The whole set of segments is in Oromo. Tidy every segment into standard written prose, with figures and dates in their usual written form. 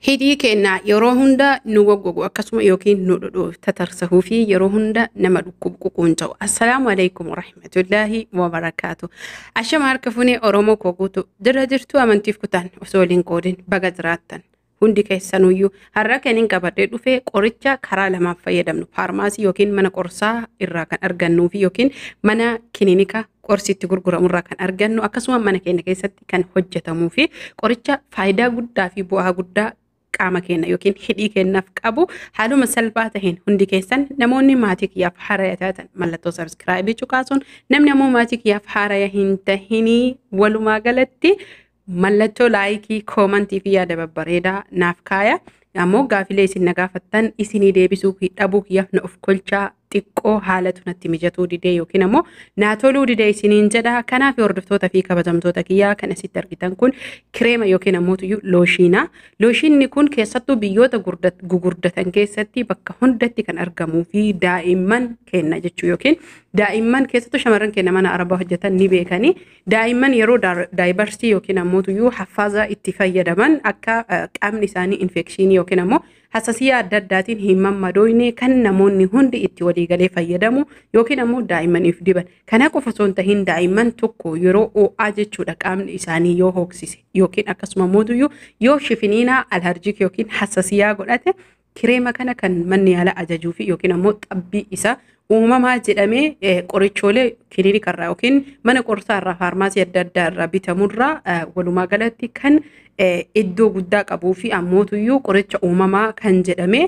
Hidii kennaa yeroo hunda nu goggogu akkasuma yookiin nu dhudhu tatarsahuu fi yeroo hunda nama dhukkubu qunca'u. Assalaamu alaykum warahmatullaahi wabarakaatu. Ashama harka funee Oromoo koguutu dirra jirtu amantiif kutaan osoo waliin qoodin baga jiraattan. Hundi keessanuyyuu har'a kaniin qabadhee dhufee qoricha karaa lamaaf fayyadamnu faarmaasii yookiin mana qorsaa irraa kan argannuu fi yookiin mana kilinika qorsitti gurguramu irraa kan argannu akkasuma mana keenya keessatti kan hojjetamuu fi qoricha faayidaa guddaa fi bu'aa guddaa qaama keenya yookiin hidhii kennaaf qabu haaluma salphaa ta'een hundi keessan namoonni maatii kiyyaaf haaraya taatan mallattoo subscribe cuqaasuun namni ammoo maatii kiyyaaf haaraya hin tahinii walumaa galatti mallattoo laayikii koomantii fi yaada babbareedaa naaf kaaya. Ammoo gaafilee isin na gaafattan isinii deebisuu dhabuu kiyyaaf na of kolchaa xiqqoo haalatu natti mijatuu didee yookiin ammoo naa toluu didee isiniin jedha. Kanaaf hordoftoota fi kabajamtoota kiyyaa kan asitti argitan kun kireema yookiin ammoo looshiina. Looshiinni kun keessattuu biyyoota gugurdatan keessatti bakka hundatti kan argamuu fi daa'imman kenna jechuu yookiin daa'imman keessattuu shamarran kenna mana arabaa hojjetan ni beekani. Daa'imman yeroo daayibarsii yookiin ammoo haffaazaa itti fayyadaman akka qaamni isaanii infekshinii yookiin ammoo hassasiyaa adda addaatiin hin mammadoine kan namoonni hundi itti walii galee fayyadamu yookiin ammoo daa'immaniif diban. Kana qofa osoo hin tahin daa'imman tokko yeroo ho'aa jechuudha qaamni isaanii yoo hoksise yookiin akkasuma mootuyyuu yoo shifiniinaa alarjik yookiin hassasiyaa godhate kireema kana kan manni yaala ajajuu fi yookiin ammoo xabbii isa uumamaa jedhamee qorichoolee kiliinikarraa yookiin mana qorsaarraa faarmaasii adda addaa irraa bitamurraa walumaa galatti kan iddoo guddaa qabuu fi ammootuyyuu qoricha uumamaa kan jedhamee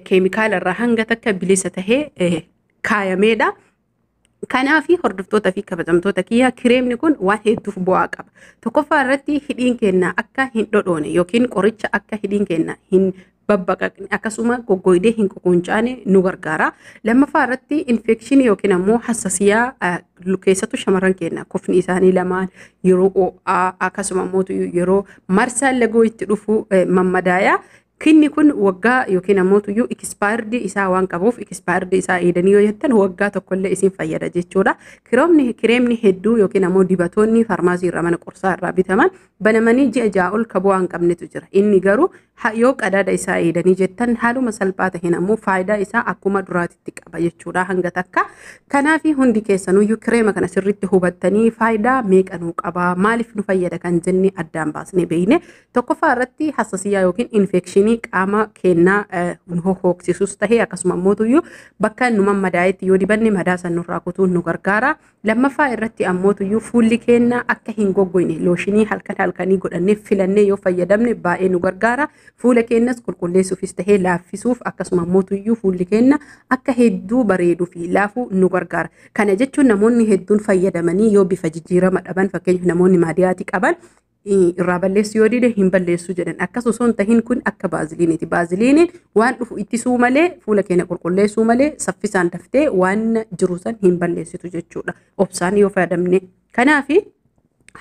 keemikaala irraa hanga takka bilisa tahee kaayameedha. Kanaaf hordoftoota fi kabajamtoota kiyyaa kireemni kun waan hedduuf bu'aa qaba. Tokkoffaa irratti hidhiin keenya akka hin dhodhoone yookiin qoricha akka hidhiin keenya hin babbaqaqne akkasuma goggoydee hin ququncaane nu gargaara. Lammaffaa irratti infekshinii yookiin ammoo hassasiyaa keessattuu shamarran keenya kofni isaanii lamaan yeroo ho'aa akkasuma ammoo yeroo marsaan lagoo itti dhufu mammadaaya. Kinni kun waggaa yookiin ammoo expired isaa waan qabuuf expired isaa eedanii yoo jettan waggaa tokkollee isin fayyada jechuudha. Kireemni hedduu yookiin ammoo dibatoonni faarmaasii irraa mana qorsaa irraa bitaman banamanii ji'a ja'a ol ka bu'aa hin qabnetu jira. Inni garuu yoo qadaada isaa eedanii jettan haaluma salphaa ta'een ammoo faayidaa isaa akkuma duraatitti qaba jechuudha hanga takka. Kanaaf hundi keessanuyyuu kireema kana sirriitti hubattanii faayidaa meeqa nuu qaba maaliif nu fayyada kan jenne addaan baasnee beekne. Tokkoffaa irratti hassasiyaa yookiin infekshinii qaama keenyaa nu hoksisus tahee akkasuma ammoo bakka nu mammadaa'etti yoo dibanne madaa san nurraa kutuun nu gargaara. Lammaffaa irratti ammoo fuulli keenya akka hin goggoyne looshinii halkanii godhannee filannee yoo fayyadamne baay'ee nu gargaara. Fuula keenyas qulqulleessuufis tahee laaffisuuf akkasuma ammoo fuulli keenya akka hedduu bareeduu fi laafuu nu gargaara. Kana jechuun namoonni hedduun fayyadamanii yoo bifa jijjiirama dhaban fakkeenyaaf namoonni maadiyaati qaban irraa balleessu yoo dide hin balleessu jedhan akkasuma osoo hin tahin kun akka baaziliiniiti. Baaziliiniin waan dhufu ittisuu malee fuula keenya qulqulleessuu malee saffisaan daftee waan jiru san hin balleessitu jechuudha obsaan yoo fayyadamne. Kanaaf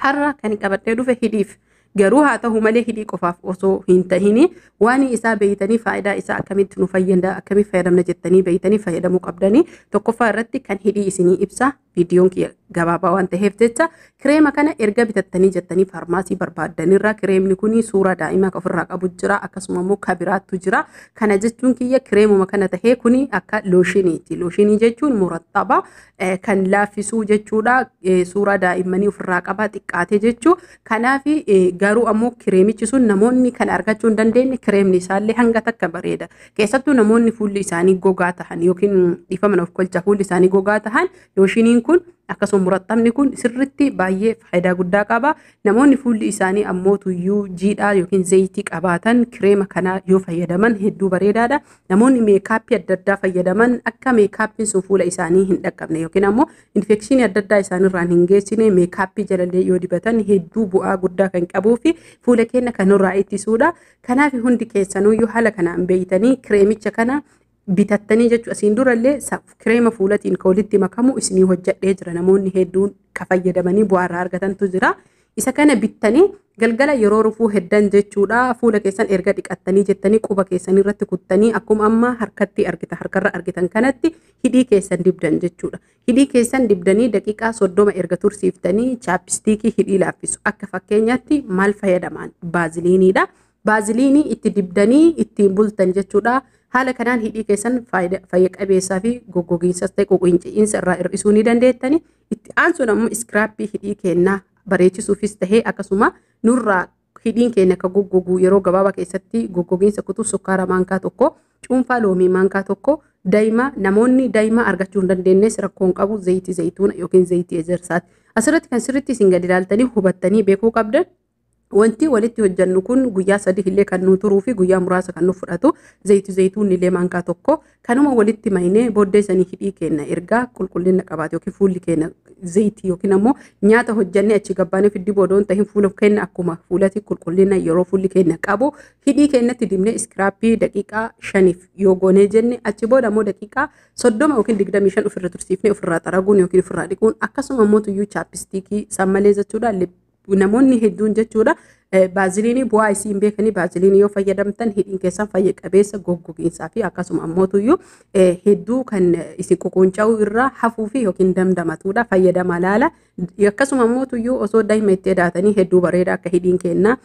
har'a kan qabadhee dhufe hidhiif garuu haa ta'u malee hidhii qofaaf osoo hin tahini waan isaa beeytanii faayidaa isaa akkamitti nu fayyada akkamitti fayyadamna jettanii beeytanii fayyadamuu qabdanii. Tokkoffaa irratti kan hidhii isinii ibsa viidiyoon gabaabaa waan ta'eef jecha kireema kana erga bitattanii jettanii faarmaasii barbaaddanirra kireemni kun suuraa daa'imaa ofirraa qabu jira akkasuma immoo kabiraattu jira. Kana jechuun kiyya kireemuma kana tahee kun akka looshiiniiti. Looshiinii jechuun murattaba kan laaffisuu jechuudha. Suuraa daa'immanii ofirraa qaba xiqqaate jechuu. Kanaaf garuu ammoo kireemichi sun namoonni kan argachuu hin dandeenye kireemni isaallee hanga takka bareeda. Keessattuu namoonni fuulli isaanii gogaa tahan yookiin dhiifama of kolcha fuulli isaanii gogaa tahan looshiiniin kun akkasuma murattamni kun sirriitti baay'ee faayidaa guddaa qaba. Namoonni fuulli isaanii ammoo jiidhaa yookiin zayitii qabaatan kireema kana yoo fayyadaman hedduu bareedaadha. Namoonni meekaappii adda addaa fayyadaman akka meekaappiin sun fuula isaanii hin dhaqqabne yookiin ammoo infekshinii adda addaa isaanirraan hin geessine meekaappii jalallee yoo dibatan hedduu bu'aa guddaa kan qabuu fi fuula keenya kanurraa ittisuudha. Kanaaf hundi keessanuyyuu haala kanaan beeytanii kireemicha kana bitattanii jechuudha. Asiin durallee kireema fuulatiin ka walitti makamu isinii hojjadhee jira. Namoonni hedduun ka fayyadamanii bu'aa irraa argatantu jira. Isa kana bittanii galgala yeroo rufuu heddan jechuudha. Fuula keessan erga dhiqattanii jettanii quba keessan irratti kuttanii akkuma amma harkatti harkarra argitan kanatti hidhii keessan dibdan jechuudha. Hidhii keessan dibdanii daqiiqaa 30 erga tursiiftanii chaapistiikii hidhii laaffisu. Akka fakkeenyaatti maal fayyadaman baaziliiniidha. baaziliinii itti dibdanii ittiin bultan jechuudha. Haala kanaan hidhii keessan fayya qabeessaa fi goggogiinsas ta'e ququnciinsa irraa hir'isuu ni dandeettani. Itti aansuun ammoo iskraappii hidhii kennaa bareechisuufis ta'ee akkasuma nurraa hidhiin keenya akka goggogu yeroo gabaabaa keessatti goggogiinsa kutuu sukkaara maankaa tokko, cuunfaa loomii maankaa tokko, namoonni daa'ima argachuu hin dandeenye rakkoon qabu zayitii zayituuna yookiin zayitii ejersaati. Asirratti kan sirriitti isin gadi ilaaltanii hubattanii beekuu qabdan. Wanti walitti hojjannu kun guyyaa 3 illee kan nu turuu fi guyyaa muraasa kan nu fudhatu zayitii zayituun illee maankaa tokko kanuma walitti maynee booddee sanii hidhii keenya ergaa qulqullina qabaate yookiin fuulli keenya zayitii yookiin ammoo nyaata hojjannee achi gabbaanee fiddi boodoon ta'in fuula keenya akkuma fuulati qulqullina yeroo fuulli keenya qabu hidhii keenyatti dibnee iskraappii daqiiqaa 5 yoo goonee jenne achi booda ammoo daqiiqaa 30 yookiin 25 ofirra tursiifnee ofirraa xaraguun yookiin ofirraa dhiquun akkasuma ammoo tuyyuu chaapistiikii sammalee jechuudha. Namoonni hedduun jechuudha baaziliinii bu'aa isiin beekanii baaziliinii yoo fayyadamtan hidhiin keessan fayya qabeessa goggogiinsaa fi akkasuma ammoo tuyyuu hedduu kan isin ququunca'uu irraa hafuu fi yookiin damdamatuudha fayyadama laala. Akkasuma ammoo tuyyuu osoo daa'ima itti edaatanii hedduu bareeda akka hidhiin kennaa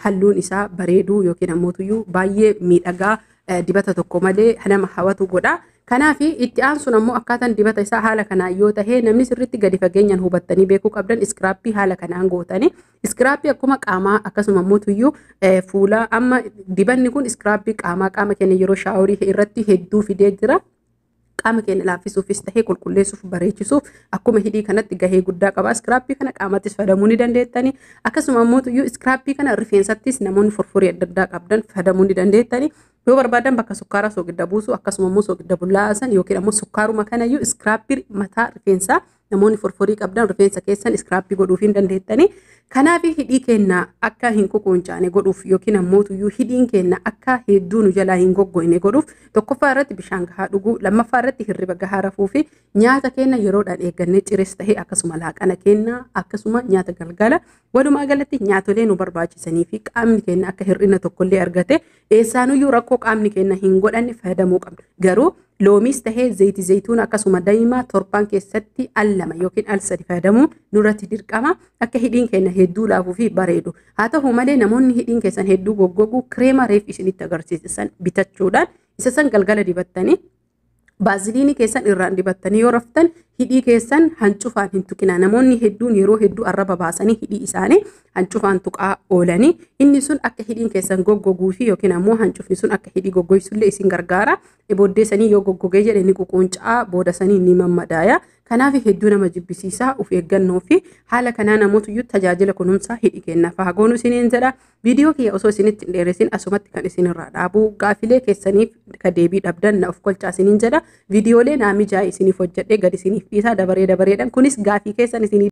halluun isaa bareeduu yookiin ammoo tuyyuu baay'ee miidhagaa dibata tokko malee nama hawwatu godha. Kanaaf itti aansuun ammoo akkaataan dibata isaa haala kanaan yoo ta'e namni sirriitti gadi fageenyaan hubattanii beekuu qabdan iskraappii haala kanaan gootanii iskraappii akkuma qaamaa akkasuma ammoo tuyyuu fuula amma dibanni kun iskraappii qaama keenya yeroo shaaworii irratti hedduu fidee jira. Qaama keenya laaffisuufis ta'ee qulqulleessuuf bareechisuuf akkuma hidhii kanatti gahee guddaa qaba. Iskraappii kana qaamattis fayyadamuu ni dandeettani. Akkasuma ammoo tuyyuu iskraappii kana rifeensattis namoonni forforii adda addaa qabdan fayyadamuu ni dandeettani. Yoo barbaadan bakka sukkaara soogidda buusu akkasuma ammoo soogidda bullaasan yookiin ammoo sukkaaruma kanayyuu iskraappii mataa rifeensaa namoonni forforii qabdan rifeensa keessan iskraappii godhuuf hin dandeettani. Kanaaf hidhii keenya akka hin ququuncaane godhuuf yookiin ammoo tuyyuu hidhiin keenya akka hedduu nu jalaa hin goggoine godhuuf tokkoffaa irratti bishaan gahaa dhuguu, lammaffaa irratti hirriba gahaa rafuu fi nyaata keenya yeroodhaan eeggannee cirees ta'ee akkasuma laaqana keenya akkasuma nyaata galgala walumaa galatti nyaatolee nu barbaachisanii fi qaamni keenya akka hir'ina tokkollee argate eessaanuyyuu rakkoo qaamni keenya hin godhanne fayyadamuu qabna. Garuu loomis tahee zayitii zayituun akkasuma daa'imaa torbaan keessatti al 2 yookiin al 3 fayyadamuun nurratti dirqama akka hidhiin keenya hedduu laafuu fi bareedu. Haa ta'u malee namoonni hidhiin keessan hedduu goggogu kireema reef isinitti agarsiisan bitachuudhaan isa san galgala dibattanii baaziliinii keessan irraan dibattanii yoo raftan hidhii keessan hancufaan hin tuqina. Namoonni hedduun yeroo hedduu arraba baasanii hidhii isaanii hancufaan tuqaa oolanii inni sun akka hidhiin keessan goggoguu fi yookiin ammoo hancufni sun akka hidhii goggoysullee isin gargaara. Booddeessanii yoo goggogee jedhe ni ququuncaa boodasanii ni mammadaaya. Kanaaf hedduu nama jibbisiisaa of eeggannoo fi haala kanaan namoota tajaajila kunuunsaa hidhii kennaaf haa goonu isiniin jedha. Viidiyoo kiyya osoo isinitti hin dheeressin asumatti kan isinirraa dhaabu gaafilee keessaniif ka deebii dhabdan na of kolchaa isiniin jedha. Viidiyoolee naa mijaa'e isiniif hojjedhee gad isiniif dhiisaa dabareedhaan kunis gaafii keessan isinii